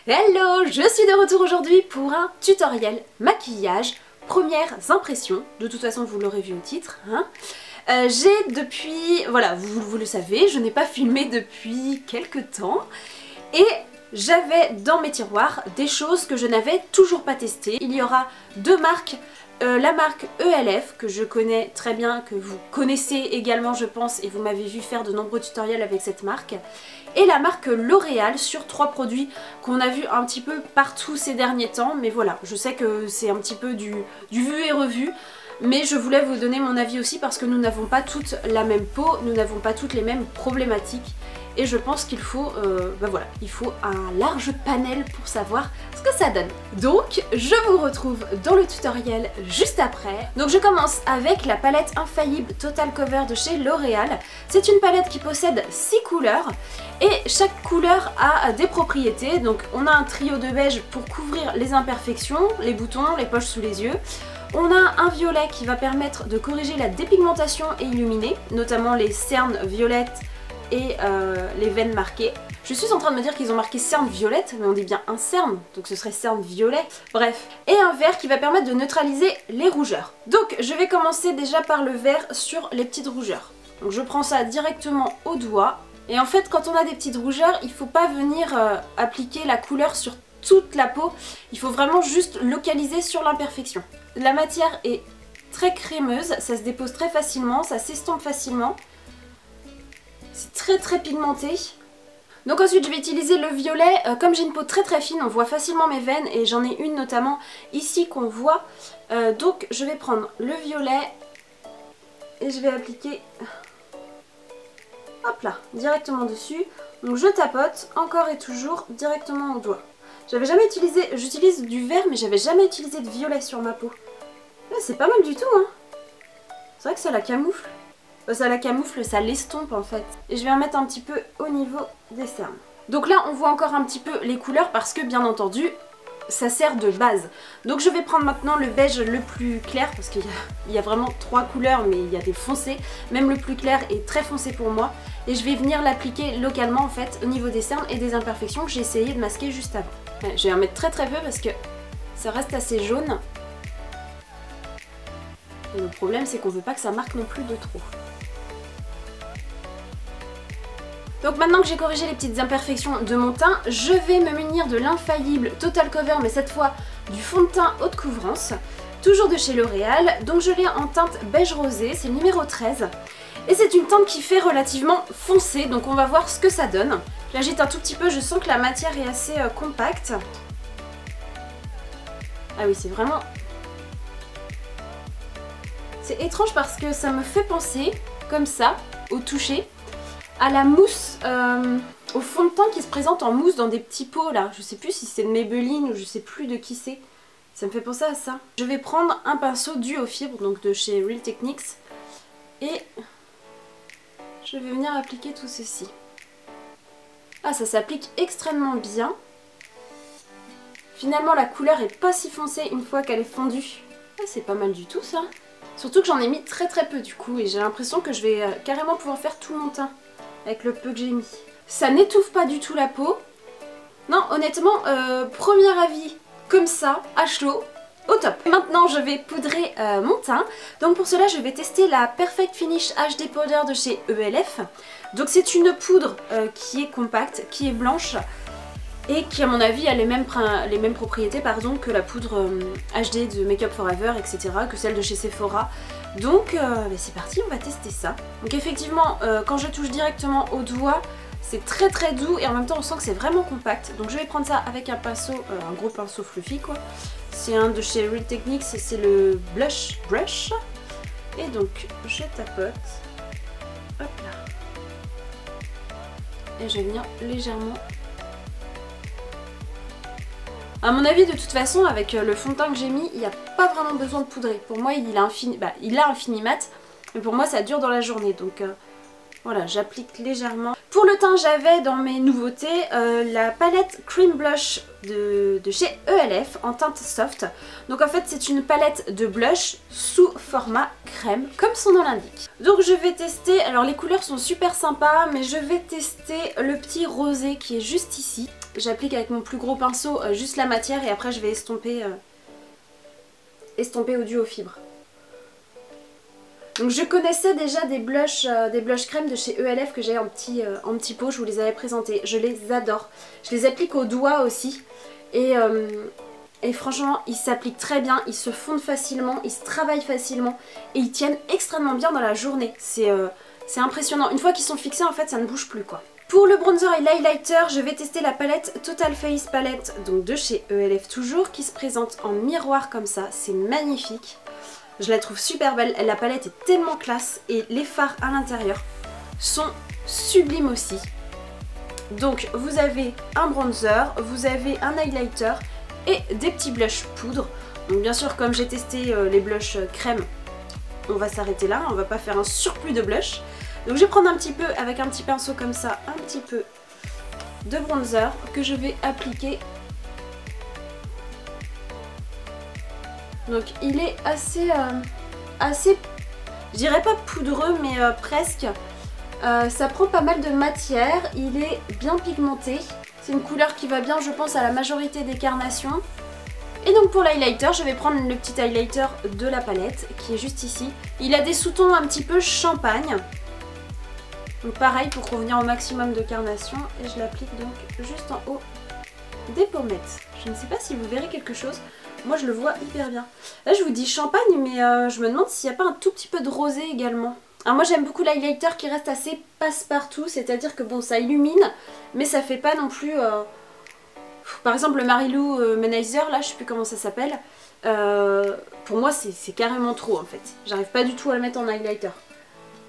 Hello, je suis de retour aujourd'hui pour un tutoriel maquillage, premières impressions. De toute façon, vous l'aurez vu au titre. Hein. J'ai depuis, voilà, vous le savez, je n'ai pas filmé depuis quelques temps. Et j'avais dans mes tiroirs des choses que je n'avais toujours pas testées. Il y aura deux marques. La marque ELF que je connais très bien, que vous connaissez également je pense et vous m'avez vu faire de nombreux tutoriels avec cette marque, et la marque L'Oréal sur 3 produits qu'on a vu un petit peu partout ces derniers temps, mais voilà, je sais que c'est un petit peu du vu et revu, mais je voulais vous donner mon avis aussi parce que nous n'avons pas toutes la même peau, nous n'avons pas toutes les mêmes problématiques. Et je pense qu'il faut, voilà, il faut un large panel pour savoir ce que ça donne. Donc, je vous retrouve dans le tutoriel juste après. Donc je commence avec la palette Infaillible Total Cover de chez L'Oréal. C'est une palette qui possède 6 couleurs et chaque couleur a des propriétés. Donc on a un trio de beige pour couvrir les imperfections, les boutons, les poches sous les yeux. On a un violet qui va permettre de corriger la dépigmentation et illuminer, notamment les cernes violettes et les veines marquées. Je suis en train de me dire qu'ils ont marqué cerne violette, mais on dit bien un cerne, donc ce serait cerne violet. Bref, et un vert qui va permettre de neutraliser les rougeurs. Donc je vais commencer déjà par le vert sur les petites rougeurs. Donc je prends ça directement au doigt. Et en fait, quand on a des petites rougeurs, il ne faut pas venir appliquer la couleur sur toute la peau. Il faut vraiment juste localiser sur l'imperfection. La matière est très crémeuse, ça se dépose très facilement, ça s'estompe facilement. C'est très pigmenté. Donc ensuite je vais utiliser le violet. Comme j'ai une peau très fine, on voit facilement mes veines et j'en ai une notamment ici qu'on voit. Donc je vais prendre le violet et je vais appliquer, hop là, directement dessus. Donc je tapote encore et toujours directement au doigt. J'avais jamais utilisé, j'utilise du vert mais j'avais jamais utilisé de violet sur ma peau. C'est pas mal du tout hein. C'est vrai que ça la camoufle. Ça la camoufle, ça l'estompe en fait. Et je vais en mettre un petit peu au niveau des cernes. Donc là on voit encore un petit peu les couleurs parce que bien entendu ça sert de base. Donc je vais prendre maintenant le beige le plus clair parce qu'il y a vraiment 3 couleurs mais il y a des foncés. Même le plus clair est très foncé pour moi. Et je vais venir l'appliquer localement en fait au niveau des cernes et des imperfections que j'ai essayé de masquer juste avant. Je vais en mettre très peu parce que ça reste assez jaune. Et le problème c'est qu'on veut pas que ça marque non plus de trop. Donc maintenant que j'ai corrigé les petites imperfections de mon teint, je vais me munir de l'Infaillible Total Cover, mais cette fois du fond de teint haute couvrance, toujours de chez L'Oréal. Donc je l'ai en teinte beige rosé, c'est le numéro 13. Et c'est une teinte qui fait relativement foncé, donc on va voir ce que ça donne. J'agite un tout petit peu, je sens que la matière est assez compacte. Ah oui, c'est vraiment... C'est étrange parce que ça me fait penser, comme ça, au toucher, à la mousse, au fond de teint qui se présente en mousse dans des petits pots là. Je sais plus si c'est de Maybelline ou je sais plus de qui c'est. Ça me fait penser à ça. Je vais prendre un pinceau dû aux fibres, donc de chez Real Techniques. Et je vais venir appliquer tout ceci. Ah, ça s'applique extrêmement bien. Finalement la couleur est pas si foncée une fois qu'elle est fondue. Ah, c'est pas mal du tout ça. Surtout que j'en ai mis très peu du coup et j'ai l'impression que je vais carrément pouvoir faire tout mon teint avec le peu que j'ai mis. Ça n'étouffe pas du tout la peau. Non, honnêtement, premier avis, comme ça, à chaud, au top. Maintenant, je vais poudrer mon teint. Donc pour cela, je vais tester la Perfect Finish HD Powder de chez ELF. Donc c'est une poudre qui est compacte, qui est blanche et qui à mon avis a les mêmes propriétés que la poudre HD de Make Up Forever, etc., que celle de chez Sephora. Donc c'est parti, on va tester ça. Donc effectivement, quand je touche directement au doigt, c'est très doux et en même temps on sent que c'est vraiment compact. Donc je vais prendre ça avec un pinceau, un gros pinceau fluffy quoi. C'est un de chez Real Techniques et c'est le Blush Brush. Et donc je tapote, hop là. Et je vais venir légèrement... A mon avis, de toute façon, avec le fond de teint que j'ai mis, il n'y a pas vraiment besoin de poudrer. Pour moi, il a un fini mat, mais pour moi, ça dure dans la journée. Donc, Voilà, j'applique légèrement. Pour le teint, j'avais dans mes nouveautés la palette Cream Blush de chez ELF en teinte soft. Donc en fait, c'est une palette de blush sous format crème, comme son nom l'indique. Donc je vais tester, alors les couleurs sont super sympas, mais je vais tester le petit rosé qui est juste ici. J'applique avec mon plus gros pinceau juste la matière et après je vais estomper au duo fibre. Donc je connaissais déjà des blushs crème de chez ELF que j'ai en petit pot, je vous les avais présentés. Je les adore. Je les applique au doigt aussi. Et franchement, ils s'appliquent très bien, ils se fondent facilement, ils se travaillent facilement. Et ils tiennent extrêmement bien dans la journée. C'est impressionnant. Une fois qu'ils sont fixés, en fait, ça ne bouge plus quoi. Pour le bronzer et l'highlighter, je vais tester la palette Total Face Palette, donc de chez ELF toujours, qui se présente en miroir comme ça. C'est magnifique. Je la trouve super belle, la palette est tellement classe et les fards à l'intérieur sont sublimes aussi. Donc vous avez un bronzer, vous avez un highlighter et des petits blushs poudre. Donc bien sûr comme j'ai testé les blushs crème, on va s'arrêter là, on va pas faire un surplus de blush. Donc je vais prendre un petit peu, avec un petit pinceau comme ça, un petit peu de bronzer que je vais appliquer. Donc il est assez, je dirais pas poudreux mais presque. Ça prend pas mal de matière, il est bien pigmenté. C'est une couleur qui va bien je pense à la majorité des carnations. Et donc pour l'highlighter, je vais prendre le petit highlighter de la palette qui est juste ici. Il a des sous-tons un petit peu champagne. Donc pareil pour convenir au maximum de carnation. Et je l'applique donc juste en haut des pommettes. Je ne sais pas si vous verrez quelque chose. Moi je le vois hyper bien. Là je vous dis champagne mais je me demande s'il n'y a pas un tout petit peu de rosé également. Alors moi j'aime beaucoup l'highlighter qui reste assez passe-partout, c'est-à-dire que bon ça illumine mais ça fait pas non plus... Par exemple le Marilou Manizer là, je sais plus comment ça s'appelle, pour moi c'est carrément trop en fait. J'arrive pas du tout à le mettre en highlighter.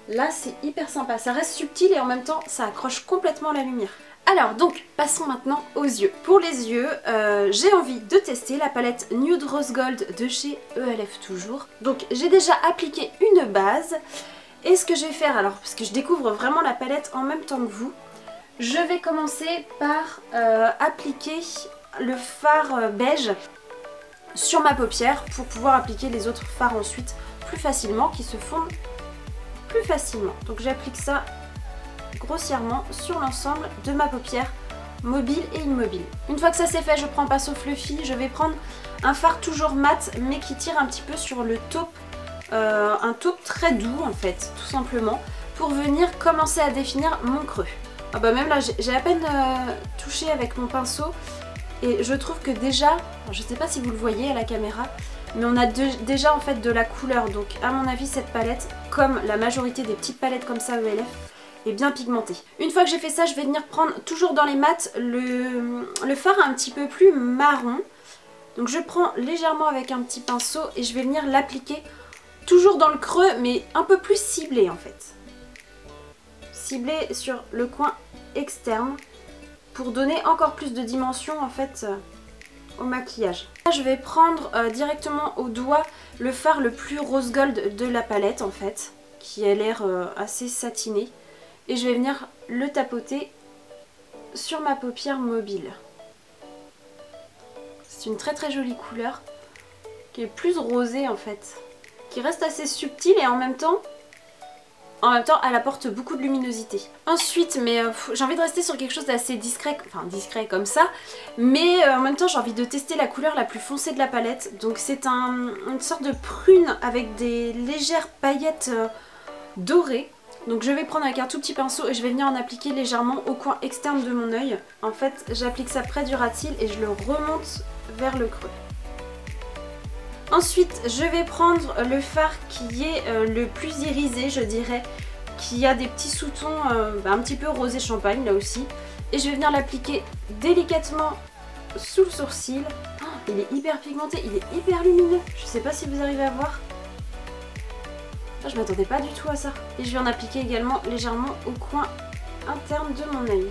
Là c'est hyper sympa, ça reste subtil et en même temps ça accroche complètement la lumière. Alors donc passons maintenant aux yeux. Pour les yeux, j'ai envie de tester la palette Nude Rose Gold de chez ELF toujours. Donc j'ai déjà appliqué une base. Et ce que je vais faire, alors parce que je découvre vraiment la palette en même temps que vous, je vais commencer par appliquer le fard beige sur ma paupière pour pouvoir appliquer les autres fards ensuite plus facilement, qui se fondent plus facilement. Donc j'applique ça grossièrement sur l'ensemble de ma paupière mobile et immobile. Une fois que ça c'est fait, je prends un pinceau fluffy, je vais prendre un fard toujours mat mais qui tire un petit peu sur le taupe, un taupe très doux en fait, tout simplement, pour venir commencer à définir mon creux. Ah bah même là j'ai à peine touché avec mon pinceau et je trouve que déjà, je sais pas si vous le voyez à la caméra, mais on a déjà en fait de la couleur, donc à mon avis cette palette, comme la majorité des petites palettes comme ça ELF, est bien pigmentée. Une fois que j'ai fait ça, je vais venir prendre, toujours dans les mats, le fard un petit peu plus marron. Donc je prends légèrement avec un petit pinceau et je vais venir l'appliquer toujours dans le creux, mais un peu plus ciblé en fait. Ciblé sur le coin externe pour donner encore plus de dimension en fait au maquillage. Là, je vais prendre directement au doigt le fard le plus rose gold de la palette en fait, qui a l'air assez satiné. Et je vais venir le tapoter sur ma paupière mobile. C'est une très très jolie couleur qui est plus rosée en fait, qui reste assez subtile et en même temps elle apporte beaucoup de luminosité. Ensuite, mais j'ai envie de rester sur quelque chose d'assez discret, enfin discret comme ça, mais en même temps j'ai envie de tester la couleur la plus foncée de la palette. Donc c'est une sorte de prune avec des légères paillettes dorées. Donc je vais prendre avec un tout petit pinceau et je vais venir en appliquer légèrement au coin externe de mon œil. En fait, j'applique ça près du ras de cils et je le remonte vers le creux. Ensuite, je vais prendre le fard qui est le plus irisé, je dirais, qui a des petits sous-tons un petit peu rosé champagne là aussi. Et je vais venir l'appliquer délicatement sous le sourcil. Oh, il est hyper pigmenté, il est hyper lumineux. Je sais pas si vous arrivez à voir. Je m'attendais pas du tout à ça. Et je vais en appliquer également légèrement au coin interne de mon œil.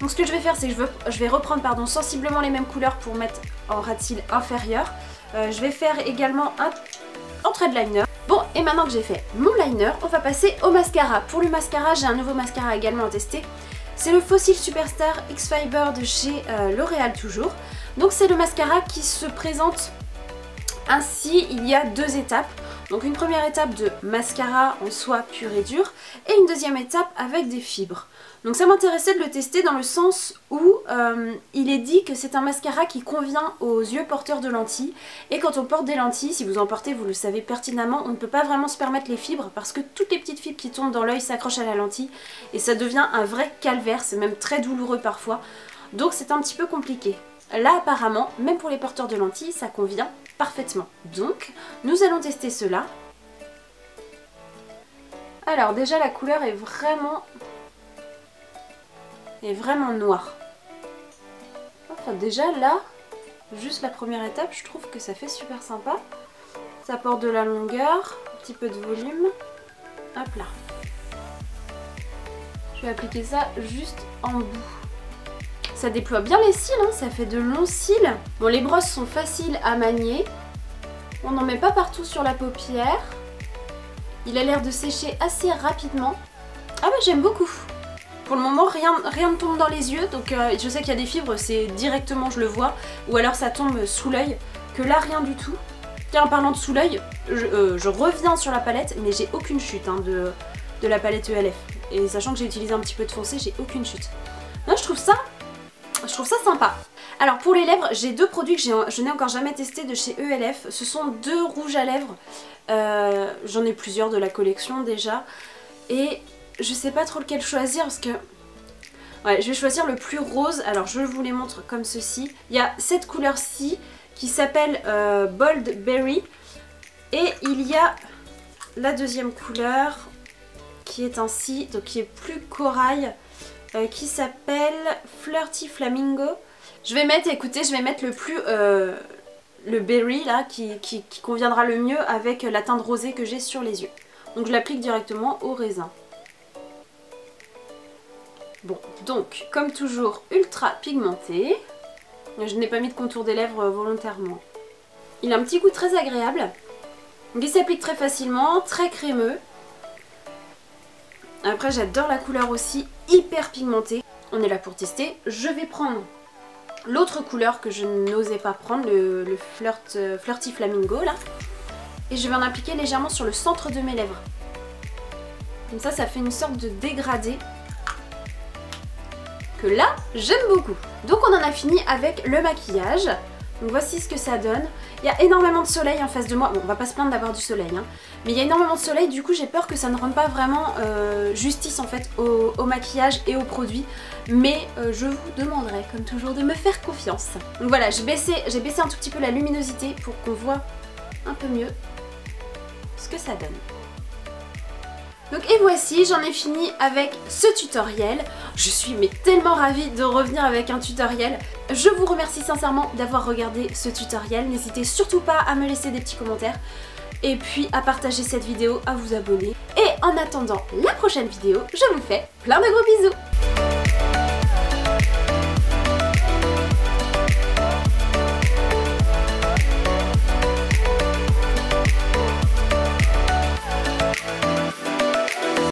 Donc ce que je vais faire, c'est que je vais reprendre sensiblement les mêmes couleurs pour mettre en ras de cils inférieur. Je vais faire également un trait de liner. Bon, Et maintenant que j'ai fait mon liner, on va passer au mascara. Pour le mascara, j'ai un nouveau mascara également à tester. C'est le Fossil Superstar X-Fiber de chez L'Oréal toujours. Donc c'est le mascara qui se présente ainsi, il y a deux étapes. Donc une première étape de mascara en soie pur et dur et une deuxième étape avec des fibres. Donc ça m'intéressait de le tester dans le sens où il est dit que c'est un mascara qui convient aux yeux porteurs de lentilles. Et quand on porte des lentilles, si vous en portez, vous le savez pertinemment, on ne peut pas vraiment se permettre les fibres parce que toutes les petites fibres qui tombent dans l'œil s'accrochent à la lentille et ça devient un vrai calvaire, c'est même très douloureux parfois. Donc c'est un petit peu compliqué. Là apparemment, même pour les porteurs de lentilles, ça convient parfaitement. Donc nous allons tester cela. Alors déjà la couleur est vraiment noire. Enfin déjà là, juste la première étape, je trouve que ça fait super sympa. Ça apporte de la longueur, un petit peu de volume. Hop là. Je vais appliquer ça juste en bout. Ça déploie bien les cils, hein, ça fait de longs cils. Bon, les brosses sont faciles à manier. On n'en met pas partout sur la paupière. Il a l'air de sécher assez rapidement. Ah bah j'aime beaucoup. Pour le moment, rien ne tombe dans les yeux. Donc je sais qu'il y a des fibres, c'est directement je le vois. Ou alors ça tombe sous l'œil. Que là, rien du tout. Tiens, en parlant de sous l'œil, je reviens sur la palette, mais j'ai aucune chute hein, de la palette ELF. Et sachant que j'ai utilisé un petit peu de foncé, j'ai aucune chute. Non, je trouve ça sympa. Alors pour les lèvres, j'ai deux produits que je n'ai encore jamais testé de chez ELF. Ce sont deux rouges à lèvres. J'en ai plusieurs de la collection déjà. Et je sais pas trop lequel choisir parce que... Ouais, je vais choisir le plus rose. Alors je vous les montre comme ceci. Il y a cette couleur-ci qui s'appelle Bold Berry. Et il y a la deuxième couleur qui est ainsi, donc qui est plus corail. Qui s'appelle Flirty Flamingo. Je vais mettre, écoutez, je vais mettre le plus le berry là qui conviendra le mieux avec la teinte rosée que j'ai sur les yeux. Donc je l'applique directement au raisin. Bon, donc comme toujours ultra pigmenté. Je n'ai pas mis de contour des lèvres volontairement. Il a un petit goût très agréable. Il s'applique très facilement, très crémeux. Après j'adore la couleur aussi, hyper pigmentée. On est là pour tester. Je vais prendre l'autre couleur que je n'osais pas prendre, le Flirty Flamingo là. Et je vais en appliquer légèrement sur le centre de mes lèvres. Comme ça, ça fait une sorte de dégradé. Que là, j'aime beaucoup. Donc on en a fini avec le maquillage. Donc voici ce que ça donne. Il y a énormément de soleil en face de moi. Bon, on va pas se plaindre d'avoir du soleil, hein. Mais il y a énormément de soleil, du coup j'ai peur que ça ne rende pas vraiment justice en fait au maquillage et aux produits. Mais je vous demanderai, comme toujours, de me faire confiance. Donc voilà, j'ai baissé un tout petit peu la luminosité pour qu'on voit un peu mieux ce que ça donne. Donc et voici, j'en ai fini avec ce tutoriel. Je suis mais tellement ravie de revenir avec un tutoriel. Je vous remercie sincèrement d'avoir regardé ce tutoriel. N'hésitez surtout pas à me laisser des petits commentaires. Et puis à partager cette vidéo, à vous abonner. Et en attendant la prochaine vidéo, je vous fais plein de gros bisous.